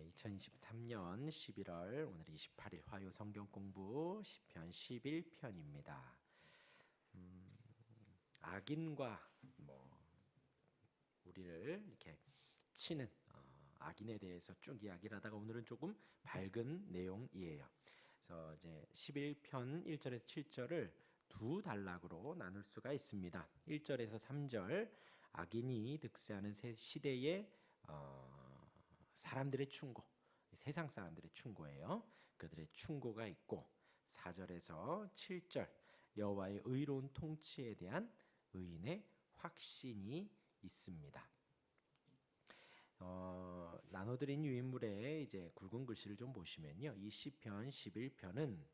2023년 11월 오늘 28일 화요 성경 공부 시편 11편입니다. 악인과 우리를 이렇게 치는 악인에 대해서 쭉 이야기를 하다가 오늘은 조금 밝은 내용이에요. 그래서 이제 11편 1절에서 7절을 두 단락으로 나눌 수가 있습니다. 1절에서 3절 악인이 득세하는 시대의 사람들의 충고, 세상 사람들의 충고예요. 그들의 충고가 있고 4절에서 7절 여호와의 의로운 통치에 대한 의인의 확신이 있습니다. 나눠드린 유인물의 이제 굵은 글씨를 좀 보시면요, 이 시편 11편은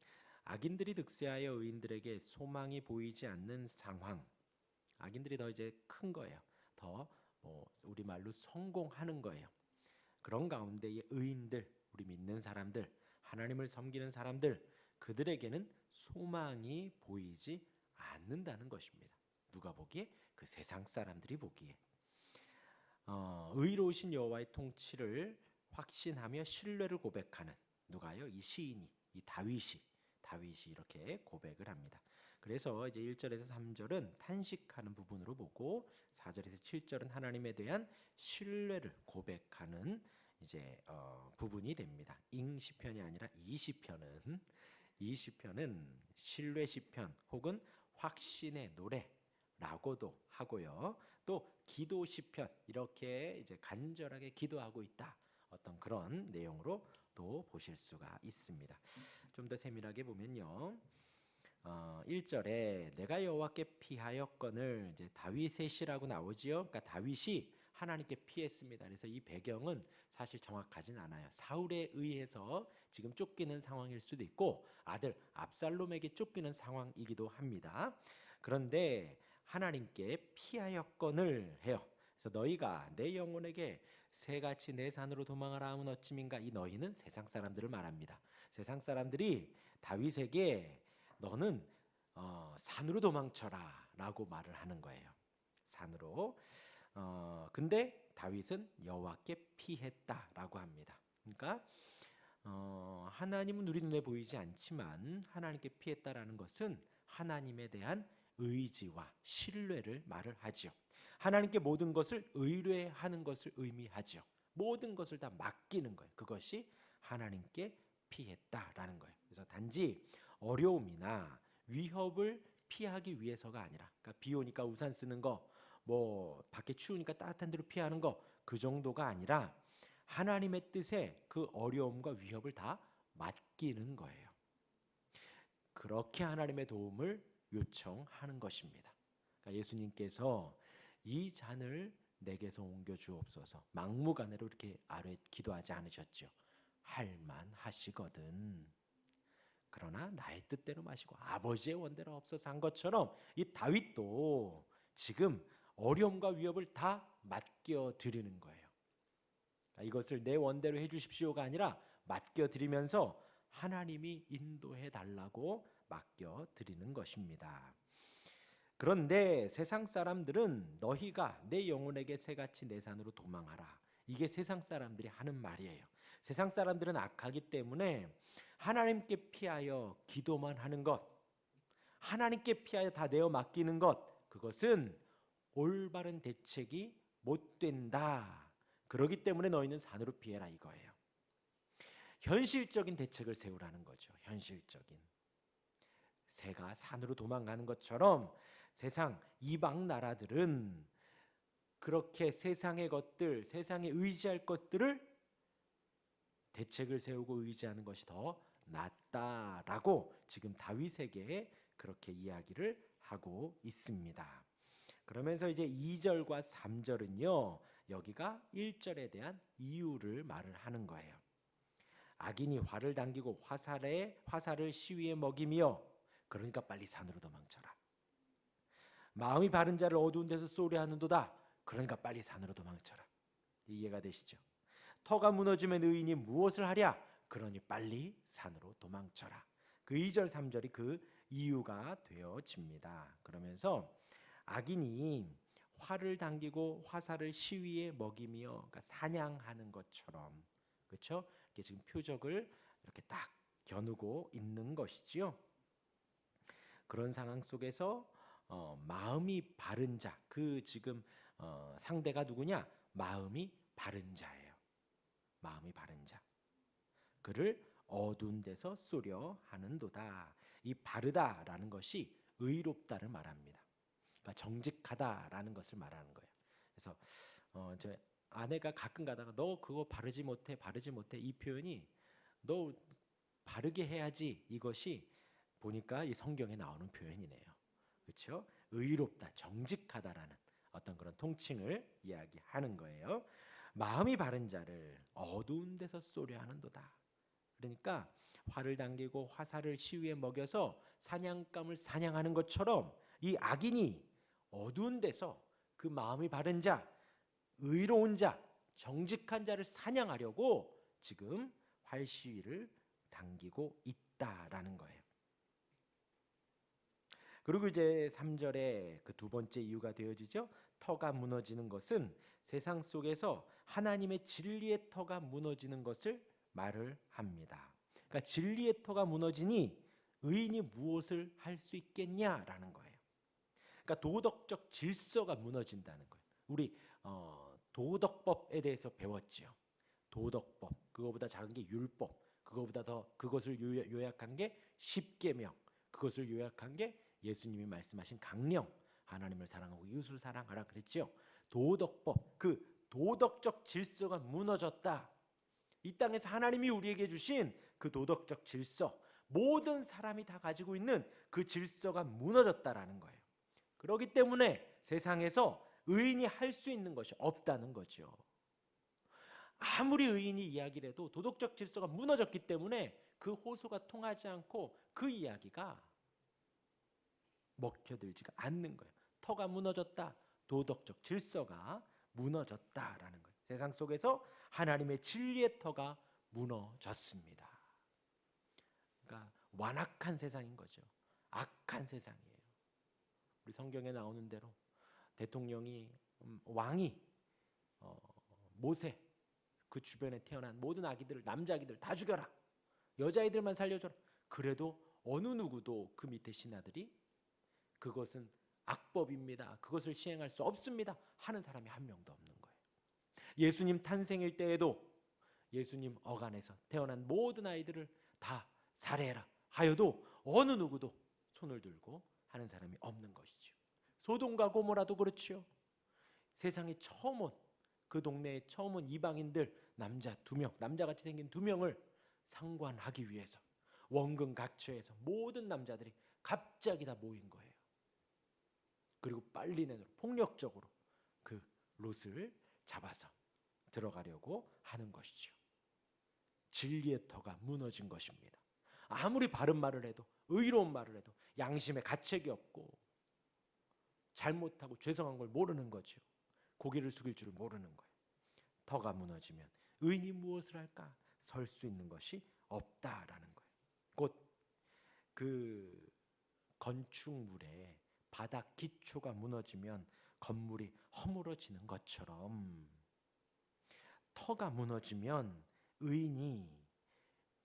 악인들이 득세하여 의인들에게 소망이 보이지 않는 상황, 악인들이 더 이제 큰 거예요. 더 우리말로 성공하는 거예요. 그런 가운데의 의인들, 우리 믿는 사람들, 하나님을 섬기는 사람들, 그들에게는 소망이 보이지 않는다는 것입니다. 누가 보기에? 그 세상 사람들이 보기에. 의로우신 여호와의 통치를 확신하며 신뢰를 고백하는, 누가요? 이 시인이, 이 다윗이 이렇게 고백을 합니다. 그래서 이제 1절에서 3절은 탄식하는 부분으로 보고 4절에서 7절은 하나님에 대한 신뢰를 고백하는 이제 부분이 됩니다. 잉시편이 아니라 이 시편은 신뢰 시편 혹은 확신의 노래라고도 하고요. 또 기도 시편, 이렇게 이제 간절하게 기도하고 있다, 어떤 그런 내용으로 또 보실 수가 있습니다. 좀 더 세밀하게 보면요, 1절에 내가 여호와께 피하였거늘, 이제 다윗의 시라고 나오지요. 그러니까 다윗이 하나님께 피했습니다. 그래서 이 배경은 사실 정확하진 않아요. 사울에 의해서 지금 쫓기는 상황일 수도 있고 아들 압살롬에게 쫓기는 상황이기도 합니다. 그런데 하나님께 피하였거늘 해요. 그래서 너희가 내 영혼에게 새같이 내 산으로 도망하라 함은 어찌민가. 이 너희는 세상 사람들을 말합니다. 세상 사람들이 다윗에게 너는 산으로 도망쳐라 라고 말을 하는 거예요. 산으로. 근데 다윗은 여호와께 피했다라고 합니다. 그러니까 하나님은 우리 눈에 보이지 않지만 하나님께 피했다라는 것은 하나님에 대한 의지와 신뢰를 말을 하죠. 하나님께 모든 것을 의뢰하는 것을 의미하죠. 모든 것을 다 맡기는 거예요. 그것이 하나님께 피했다라는 거예요. 그래서 단지 어려움이나 위협을 피하기 위해서가 아니라, 그러니까 비 오니까 우산 쓰는 거, 밖에 추우니까 따뜻한 데로 피하는 거, 그 정도가 아니라 하나님의 뜻에 그 어려움과 위협을 다 맡기는 거예요. 그렇게 하나님의 도움을 요청하는 것입니다. 그러니까 예수님께서 이 잔을 내게서 옮겨 주옵소서, 막무가내로 이렇게 아뢰 기도하지 않으셨죠. 할만하시거든. 그러나 나의 뜻대로 마시고 아버지의 원대로 없어서 한 것처럼 이 다윗도 지금 어려움과 위협을 다 맡겨 드리는 거예요. 이것을 내 원대로 해주십시오가 아니라 맡겨 드리면서 하나님이 인도해 달라고 맡겨 드리는 것입니다. 그런데 세상 사람들은 너희가 내 영혼에게 새같이 내 산으로 도망하라, 이게 세상 사람들이 하는 말이에요. 세상 사람들은 악하기 때문에 하나님께 피하여 기도만 하는 것, 하나님께 피하여 다 내어 맡기는 것, 그것은 올바른 대책이 못 된다. 그렇기 때문에 너희는 산으로 피해라, 이거예요. 현실적인 대책을 세우라는 거죠. 현실적인. 새가 산으로 도망가는 것처럼 세상 이방 나라들은 그렇게 세상의 것들, 세상에 의지할 것들을 대책을 세우고 의지하는 것이 더 낫다라고 지금 다윗에게 그렇게 이야기를 하고 있습니다. 그러면서 이제 2절과 3절은요, 여기가 1절에 대한 이유를 말을 하는 거예요. 악인이 활을 당기고 화살을 시위에 먹이며, 그러니까 빨리 산으로 도망쳐라. 마음이 바른 자를 어두운 데서 쏘려 하는도다. 그러니까 빨리 산으로 도망쳐라. 이해가 되시죠? 터가 무너지면 의인이 무엇을 하랴? 그러니 빨리 산으로 도망쳐라. 그 2절 3절이 그 이유가 되어집니다. 그러면서 악인이 활을 당기고 화살을 시위에 먹이며, 그러니까 사냥하는 것처럼, 그렇죠? 이렇게 지금 표적을 이렇게 딱 겨누고 있는 것이지요. 그런 상황 속에서 마음이 바른 자, 그 지금 상대가 누구냐? 마음이 바른 자예요. 마음이 바른 자. 그를 어두운 데서 쏘려 하는도다. 이 바르다라는 것이 의롭다를 말합니다. 그러니까 정직하다라는 것을 말하는 거예요. 그래서 저 아내가 가끔 가다가 너 그거 바르지 못해, 바르지 못해, 이 표현이 너 바르게 해야지, 이것이 보니까 이 성경에 나오는 표현이네요. 그렇죠? 의롭다, 정직하다라는 어떤 그런 통칭을 이야기하는 거예요. 마음이 바른 자를 어두운 데서 쏘려 하는도다. 그러니까 활을 당기고 화살을 시위에 먹여서 사냥감을 사냥하는 것처럼 이 악인이 어두운 데서 그 마음이 바른 자, 의로운 자, 정직한 자를 사냥하려고 지금 활 시위를 당기고 있다라는 거예요. 그리고 이제 3절에 그 두 번째 이유가 되어지죠. 터가 무너지는 것은 세상 속에서 하나님의 진리의 터가 무너지는 것을 말을 합니다. 그러니까 진리의 터가 무너지니 의인이 무엇을 할 수 있겠냐라는 거예요. 그러니까 도덕적 질서가 무너진다는 거예요. 우리 도덕법에 대해서 배웠지요. 도덕법, 그거보다 작은 게 율법, 그거보다 더 그것을 요약한 게 십계명, 그것을 요약한 게 예수님이 말씀하신 강령, 하나님을 사랑하고 이웃을 사랑하라 그랬지요. 도덕법, 그 도덕적 질서가 무너졌다. 이 땅에서 하나님이 우리에게 주신 그 도덕적 질서, 모든 사람이 다 가지고 있는 그 질서가 무너졌다라는 거예요. 그렇기 때문에 세상에서 의인이 할 수 있는 것이 없다는 거죠. 아무리 의인이 이야기를 해도 도덕적 질서가 무너졌기 때문에 그 호소가 통하지 않고 그 이야기가 먹혀들지가 않는 거예요. 터가 무너졌다. 도덕적 질서가 무너졌다라는 거예요. 세상 속에서 하나님의 진리의 터가 무너졌습니다. 그러니까 완악한 세상인 거죠. 악한 세상이에요. 우리 성경에 나오는 대로 대통령이 왕이 모세 그 주변에 태어난 모든 아기들, 남자 아기들 다 죽여라. 여자아이들만 살려줘라. 그래도 어느 누구도 그 밑에 신하들이 그것은 악법입니다. 그것을 시행할 수 없습니다. 하는 사람이 한 명도 없는 거예요. 예수님 탄생일 때에도 예수님 어간에서 태어난 모든 아이들을 다 살해해라 하여도 어느 누구도 손을 들고 하는 사람이 없는 것이죠. 소돔과 고모라도 그렇지요. 세상에 처음 온, 그 동네에 처음 온 이방인들 남자 2명, 남자같이 생긴 2명을 상관하기 위해서 원근 각처에서 모든 남자들이 갑자기 다 모인 거예요. 그리고 빨리 내놓으러 폭력적으로 그 롯을 잡아서 들어가려고 하는 것이죠. 진리의 터가 무너진 것입니다. 아무리 바른 말을 해도, 의로운 말을 해도 양심에 가책이 없고 잘못하고 죄송한 걸 모르는 거죠. 고개를 숙일 줄을 모르는 거예요. 터가 무너지면 의인이 무엇을 할까? 설 수 있는 것이 없다라는 거예요. 곧 그 건축물에 바닥 기초가 무너지면 건물이 허물어지는 것처럼 터가 무너지면 의인이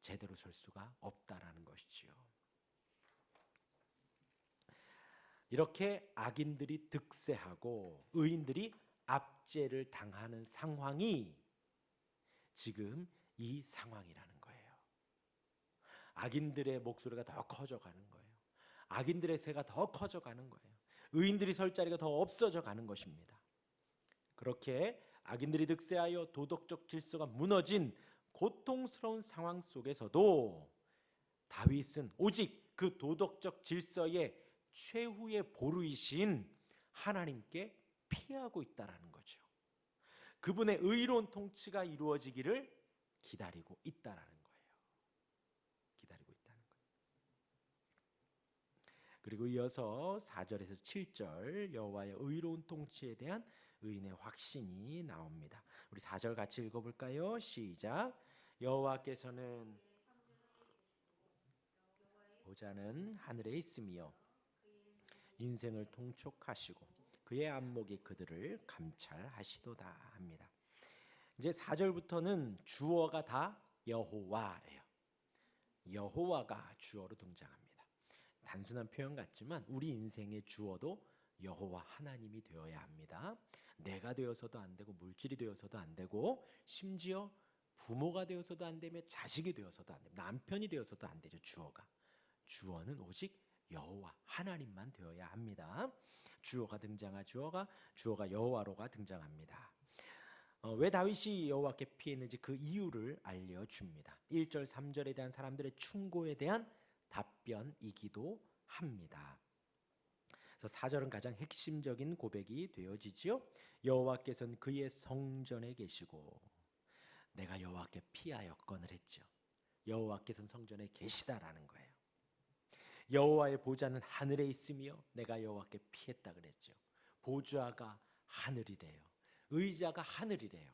제대로 설 수가 없다라는 것이지요. 이렇게 악인들이 득세하고 의인들이 압제를 당하는 상황이 지금 이 상황이라는 거예요. 악인들의 목소리가 더 커져가는 거예요. 악인들의 세가 더 커져가는 거예요. 의인들이 설 자리가 더 없어져 가는 것입니다. 그렇게 악인들이 득세하여 도덕적 질서가 무너진 고통스러운 상황 속에서도 다윗은 오직 그 도덕적 질서의 최후의 보루이신 하나님께 피하고 있다라는 거죠. 그분의 의로운 통치가 이루어지기를 기다리고 있다라는 거예요. 기다리고 있다는 거예요. 그리고 이어서 4절에서 7절 여호와의 의로운 통치에 대한 의인의 확신이 나옵니다. 우리 4절 같이 읽어볼까요? 시작. 여호와께서는 보좌는 하늘에 있으며 인생을 통촉하시고 그의 안목이 그들을 감찰하시도다 합니다. 이제 4절부터는 주어가 다 여호와예요. 여호와가 주어로 등장합니다. 단순한 표현 같지만 우리 인생의 주어도 여호와 하나님이 되어야 합니다. 내가 되어서도 안 되고 물질이 되어서도 안 되고 심지어 부모가 되어서도 안 되며 자식이 되어서도 안 됩니다. 남편이 되어서도 안 되죠. 주어는 오직 여호와 하나님만 되어야 합니다. 주어가 여호와로가 등장합니다. 왜 다윗이 여호와께 피했는지 그 이유를 알려줍니다. 1절 3절에 대한 사람들의 충고에 대한 답변이기도 합니다. 그래서 4절은 가장 핵심적인 고백이 되어지지요. 여호와께서는 그의 성전에 계시고 내가 여호와께 피하였거늘 했죠. 여호와께서는 성전에 계시다라는 거예요. 여호와의 보좌는 하늘에 있으며 내가 여호와께 피했다 그랬죠. 보좌가 하늘이래요. 의자가 하늘이래요.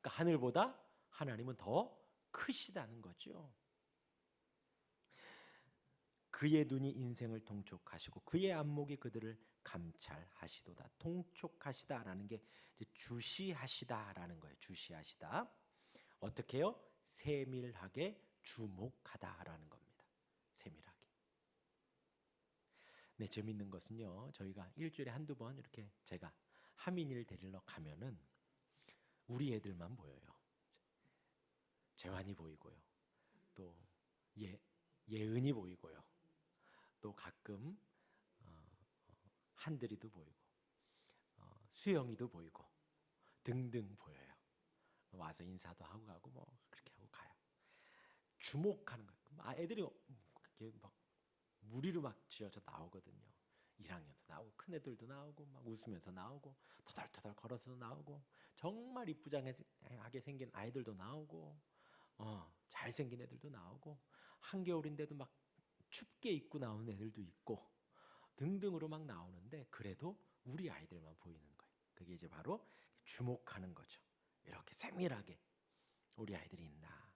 그러니까 하늘보다 하나님은 더 크시다는 거죠. 그의 눈이 인생을 통촉하시고 그의 안목이 그들을 감찰하시도다. 통촉하시다라는 게 주시하시다라는 거예요. 주시하시다. 어떻게 해요? 세밀하게 주목하다라는 겁니다. 세밀하게. 네, 재밌는 것은요. 저희가 일주일에 한두 번 이렇게 제가 하민이를 데리러 가면은 우리 애들만 보여요. 재환이 보이고요. 또 예은이 보이고요. 또 가끔 한들이도 보이고 수영이도 보이고 등등 보여요. 와서 인사도 하고 가고 뭐 그렇게 하고 가요. 주목하는 거예요. 애들이 이렇게 막 무리로 막 지어져 나오거든요. 1학년도 나오고 큰 애들도 나오고 막 웃으면서 나오고 터덜터덜 걸어서 나오고 정말 이쁘장하게 생긴 아이들도 나오고 잘생긴 애들도 나오고 한겨울인데도 막 춥게 입고 나오는 애들도 있고 등등으로 막 나오는데 그래도 우리 아이들만 보이는 거예요. 그게 이제 바로 주목하는 거죠. 이렇게 세밀하게 우리 아이들이 있나.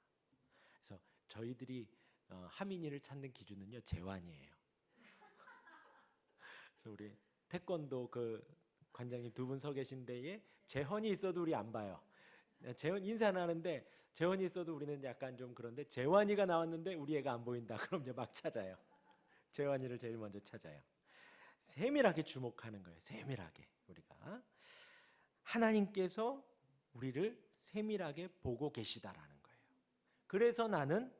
그래서 저희들이 하민이를 찾는 기준은요 재환이에요. 그래서 우리 태권도 그 관장님 두 분 서 계신 데에 재헌이 있어도 우리 안 봐요. 재헌 인사는 하는데 재헌이 있어도 우리는 약간 좀 그런데 재환이가 나왔는데 우리 애가 안 보인다. 그럼 이제 막 찾아요. 재환이를 제일 먼저 찾아요. 세밀하게 주목하는 거예요. 세밀하게 우리가 하나님께서 우리를 세밀하게 보고 계시다라는 거예요. 그래서 나는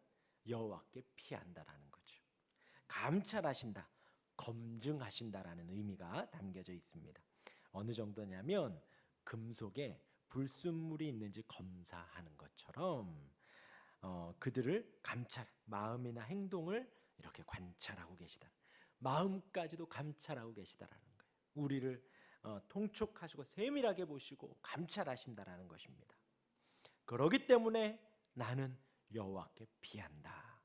여호와께 피한다라는 거죠. 감찰하신다, 검증하신다라는 의미가 담겨져 있습니다. 어느 정도냐면 금속에 불순물이 있는지 검사하는 것처럼 그들을 마음이나 행동을 이렇게 관찰하고 계시다. 마음까지도 감찰하고 계시다라는 거예요. 우리를 통촉하시고 세밀하게 보시고 감찰하신다라는 것입니다. 그렇기 때문에 나는 여호와께 피한다.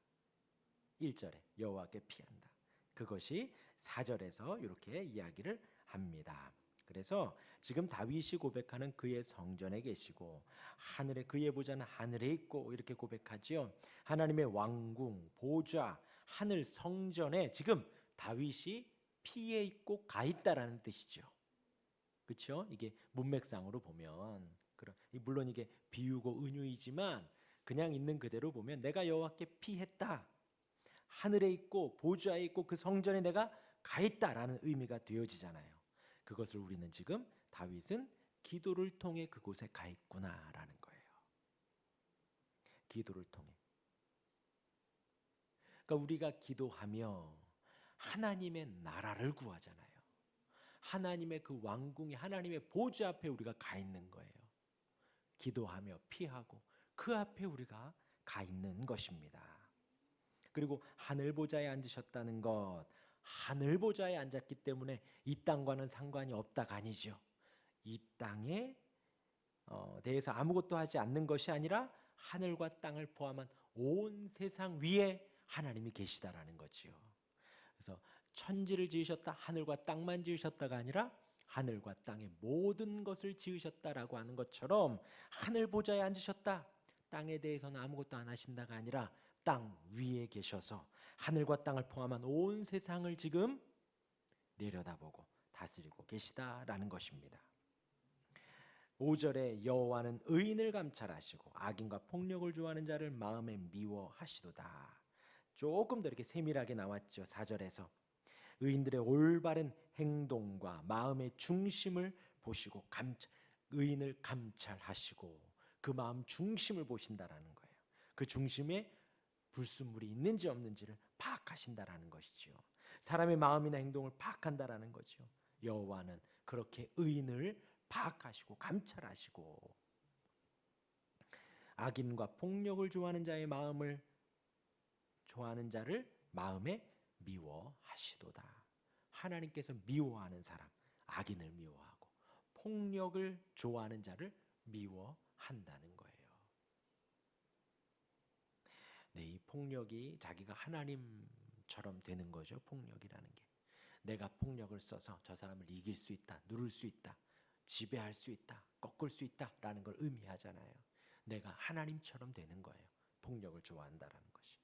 1절에 여호와께 피한다. 그것이 4절에서 이렇게 이야기를 합니다. 그래서 지금 다윗이 고백하는 그의 성전에 계시고 하늘에 그의 보좌는 하늘에 있고 이렇게 고백하지요. 하나님의 왕궁, 보좌, 하늘 성전에 지금 다윗이 피해 있고 가 있다라는 뜻이죠. 그렇죠? 이게 문맥상으로 보면 물론 이게 비유고 은유이지만 그냥 있는 그대로 보면 내가 여호와께 피했다. 하늘에 있고 보좌에 있고 그 성전에 내가 가 있다라는 의미가 되어지잖아요. 그것을 우리는 지금 다윗은 기도를 통해 그곳에 가 있구나라는 거예요. 기도를 통해. 그러니까 우리가 기도하며 하나님의 나라를 구하잖아요. 하나님의 그 왕궁에 하나님의 보좌 앞에 우리가 가 있는 거예요. 기도하며 피하고 그 앞에 우리가 가 있는 것입니다. 그리고 하늘 보좌에 앉으셨다는 것, 하늘 보좌에 앉았기 때문에 이 땅과는 상관이 없다가 아니죠. 이 땅에 대해서 아무것도 하지 않는 것이 아니라 하늘과 땅을 포함한 온 세상 위에 하나님이 계시다라는 거지요. 그래서 천지를 지으셨다, 하늘과 땅만 지으셨다가 아니라 하늘과 땅의 모든 것을 지으셨다라고 하는 것처럼 하늘 보좌에 앉으셨다, 땅에 대해서는 아무것도 안 하신다가 아니라 땅 위에 계셔서 하늘과 땅을 포함한 온 세상을 지금 내려다보고 다스리고 계시다라는 것입니다. 5절에 여호와는 의인을 감찰하시고 악인과 폭력을 좋아하는 자를 마음에 미워하시도다. 조금 더 이렇게 세밀하게 나왔죠. 4절에서 의인들의 올바른 행동과 마음의 중심을 보시고 의인을 감찰하시고 그 마음 중심을 보신다라는 거예요. 그 중심에 불순물이 있는지 없는지를 파악하신다라는 것이죠. 사람의 마음이나 행동을 파악한다라는 거죠. 여호와는 그렇게 의인을 파악하시고 감찰하시고 악인과 폭력을 좋아하는 자의 마음을 좋아하는 자를 마음에 미워하시도다. 하나님께서 미워하는 사람, 악인을 미워하고 폭력을 좋아하는 자를 미워한다는 거예요. 네, 이 폭력이 자기가 하나님처럼 되는 거죠. 폭력이라는 게. 내가 폭력을 써서 저 사람을 이길 수 있다, 누를 수 있다, 지배할 수 있다, 꺾을 수 있다라는 걸 의미하잖아요. 내가 하나님처럼 되는 거예요. 폭력을 좋아한다라는 것이.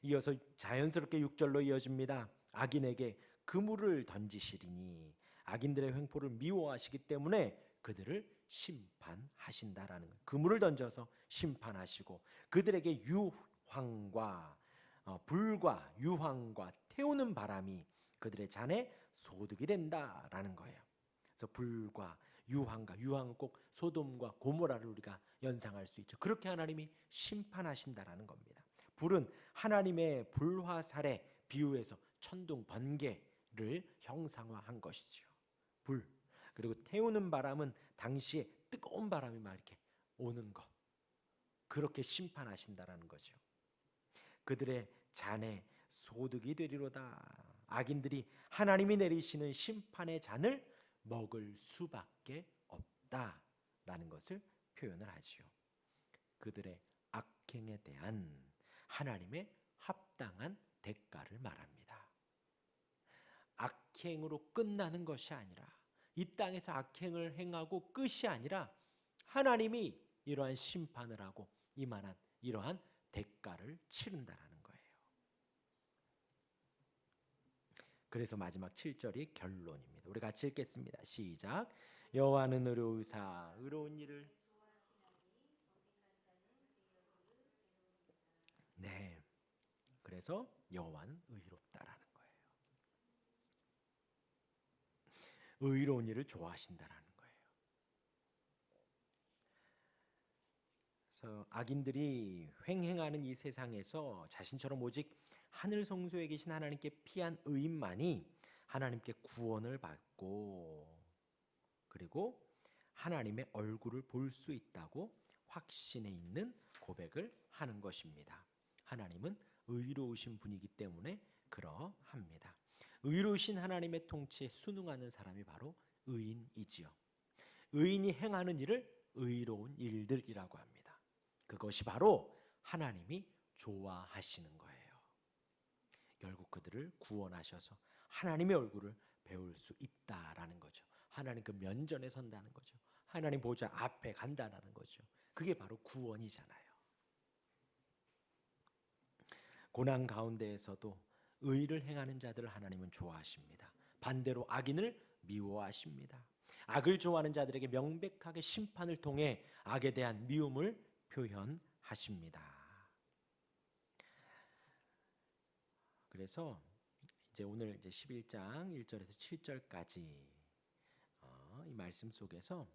이어서 자연스럽게 6절로 이어집니다. 악인에게 그물을 던지시리니 악인들의 횡포를 미워하시기 때문에 그들을 심판하신다라는 거예요. 그물을 던져서 심판하시고 그들에게 유황과 불과 유황과 태우는 바람이 그들의 잔에 소득이 된다라는 거예요. 그래서 불과 유황은 꼭 소돔과 고모라를 우리가 연상할 수 있죠. 그렇게 하나님이 심판하신다라는 겁니다. 불은 하나님의 불화살에 비유해서 천둥 번개를 형상화한 것이죠. 불. 그리고 태우는 바람은 당시에 뜨거운 바람이 막 이렇게 오는 것. 그렇게 심판하신다라는 거죠. 그들의 잔에 소득이 되리로다. 악인들이 하나님이 내리시는 심판의 잔을 먹을 수밖에 없다라는 것을 표현을 하지요. 그들의 악행에 대한 하나님의 합당한 대가를 말합니다. 악행으로 끝나는 것이 아니라 이 땅에서 악행을 행하고 끝이 아니라 하나님이 이러한 심판을 하고 이만한 이러한 대가를 치른다라는 거예요. 그래서 마지막 7절이 결론입니다. 우리 같이 읽겠습니다. 시작. 여호와는 의로우사 의로운 일을 네. 그래서 여호와는 의롭다라는 거예요. 의로운 일을 좋아하신다라는 거예요. 그래서 악인들이 횡행하는 이 세상에서 자신처럼 오직 하늘 성소에 계신 하나님께 피한 의인만이 하나님께 구원을 받고 그리고 하나님의 얼굴을 볼 수 있다고 확신에 있는 고백을 하는 것입니다. 하나님은 의로우신 분이기 때문에 그러합니다. 의로우신 하나님의 통치에 순응하는 사람이 바로 의인이지요. 의인이 행하는 일을 의로운 일들이라고 합니다. 그것이 바로 하나님이 좋아하시는 거예요. 결국 그들을 구원하셔서 하나님의 얼굴을 배울 수 있다라는 거죠. 하나님 그 면전에 선다는 거죠. 하나님 보좌 앞에 간다라는 거죠. 그게 바로 구원이잖아요. 고난 가운데에서도 의를 행하는 자들을 하나님은 좋아하십니다. 반대로 악인을 미워하십니다. 악을 좋아하는 자들에게 명백하게 심판을 통해 악에 대한 미움을 표현하십니다. 그래서 이제 오늘 이제 11장 1절에서 7절까지 이 말씀 속에서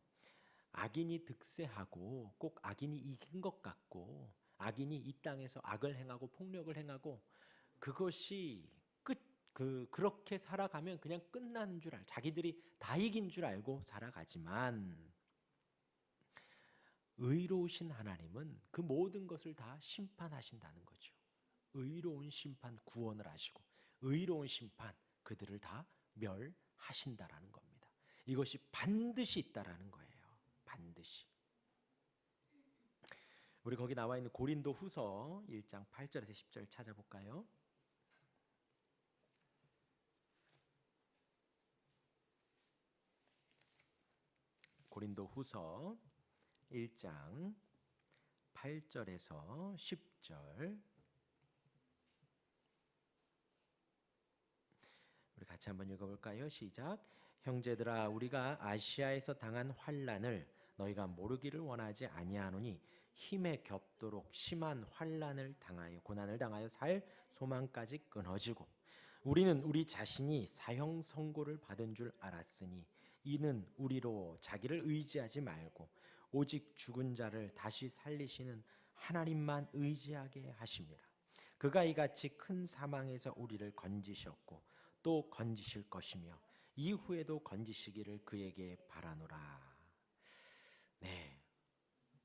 악인이 득세하고 꼭 악인이 이긴 것 같고 악인이 이 땅에서 악을 행하고 폭력을 행하고 그것이 그렇게 살아가면 그냥 끝나는 줄 자기들이 다 이긴 줄 알고 살아가지만 의로우신 하나님은 그 모든 것을 다 심판하신다는 거죠. 의로운 심판 구원을 하시고 의로운 심판 그들을 다 멸하신다라는 겁니다. 이것이 반드시 있다라는 거예요. 반드시. 우리 거기 나와 있는 고린도 후서 1장 8절에서 10절 찾아볼까요? 고린도 후서 1장 8절에서 10절 우리 같이 한번 읽어볼까요? 시작. 형제들아 우리가 아시아에서 당한 환난을 너희가 모르기를 원하지 아니하노니 힘에 겹도록 심한 환난을 당하여 고난을 당하여 살 소망까지 끊어지고 우리는 우리 자신이 사형 선고를 받은 줄 알았으니 이는 우리로 자기를 의지하지 말고 오직 죽은 자를 다시 살리시는 하나님만 의지하게 하심이라. 그가 이같이 큰 사망에서 우리를 건지셨고 또 건지실 것이며 이후에도 건지시기를 그에게 바라노라. 네.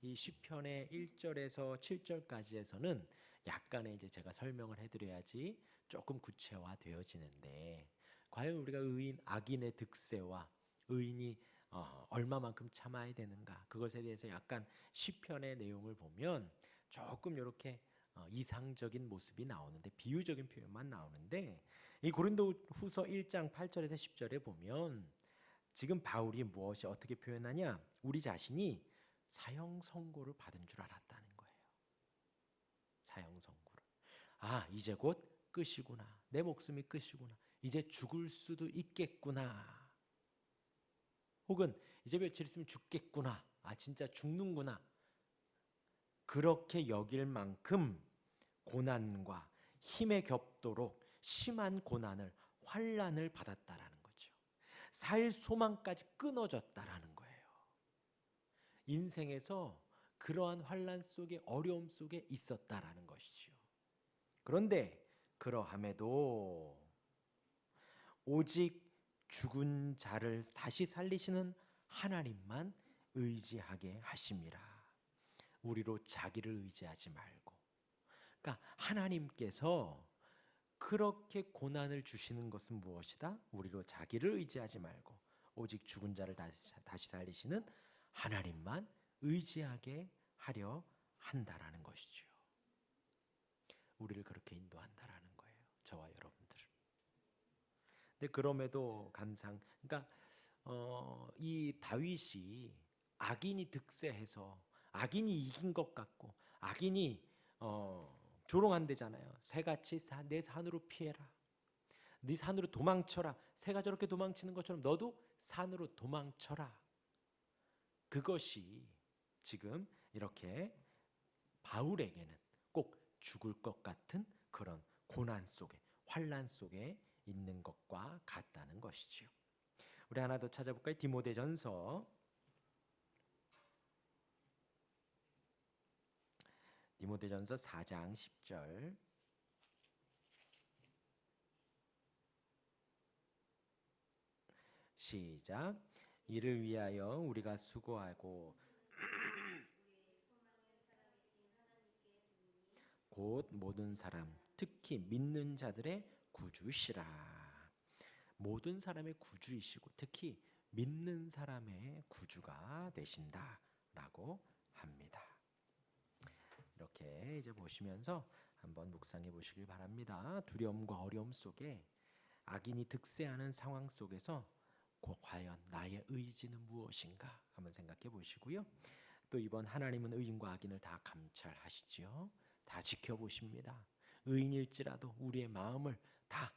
이 시편의 1절에서 7절까지에서는 약간의 이제 제가 설명을 해드려야지 조금 구체화되어지는데 과연 우리가 악인의 득세와 의인이 얼마만큼 참아야 되는가 그것에 대해서 약간 시편의 내용을 보면 조금 이렇게 이상적인 모습이 나오는데 비유적인 표현만 나오는데 이 고린도후서 1장 8절에서 10절에 보면 지금 바울이 무엇이 어떻게 표현하냐 우리 자신이 사형 선고를 받은 줄 알았다는 거예요. 사형 선고를. 이제 곧 끝이구나. 내 목숨이 끝이구나. 이제 죽을 수도 있겠구나. 혹은 이제 며칠 있으면 죽겠구나. 진짜 죽는구나. 그렇게 여길 만큼 고난과 힘에 겹도록 심한 고난을 환난을 받았다라는 거죠. 살 소망까지 끊어졌다라는 거예요. 인생에서 그러한 환난 속에 어려움 속에 있었다라는 것이죠. 그런데 그러함에도 오직 죽은 자를 다시 살리시는 하나님만 의지하게 하심이라. 우리로 자기를 의지하지 말고. 그러니까 하나님께서 그렇게 고난을 주시는 것은 무엇이다? 우리로 자기를 의지하지 말고 오직 죽은 자를 다시 살리시는 하나님만 의지하게 하려 한다라는 것이죠. 우리를 그렇게 인도한다라는 거예요. 저와 여러분들. 근데 그럼에도 그러니까 이 다윗이 악인이 득세해서 악인이 이긴 것 같고 악인이 조롱한대잖아요. 새같이 내 산으로 피해라. 네 산으로 도망쳐라. 새가 저렇게 도망치는 것처럼 너도 산으로 도망쳐라. 그것이 지금 이렇게 바울에게는 꼭 죽을 것 같은 그런 고난 속에 환난 속에 있는 것과 같다는 것이지요. 우리 하나 더 찾아볼까요? 디모데전서 4장 10절 시작. 이를 위하여 우리가 수고하고 곧 모든 사람 특히 믿는 자들의 구주시라. 모든 사람의 구주이시고 특히 믿는 사람의 구주가 되신다라고 합니다. 이렇게 이제 보시면서 한번 묵상해 보시길 바랍니다. 두려움과 어려움 속에 악인이 득세하는 상황 속에서 과연 나의 의지는 무엇인가 한번 생각해 보시고요. 또 이번 하나님은 의인과 악인을 다 감찰하시지요. 다 지켜보십니다. 의인일지라도 우리의 마음을 다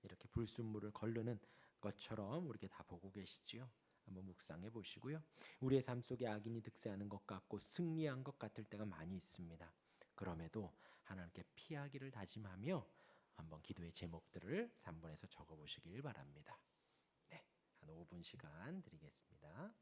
이렇게 불순물을 거르는 것처럼 우리에게 다 보고 계시지요. 한번 묵상해 보시고요. 우리의 삶 속에 악인이 득세하는 것 같고 승리한 것 같을 때가 많이 있습니다. 그럼에도 하나님께 피하기를 다짐하며 한번 기도의 제목들을 3번에서 적어 보시길 바랍니다. 네, 한 5분 시간 드리겠습니다.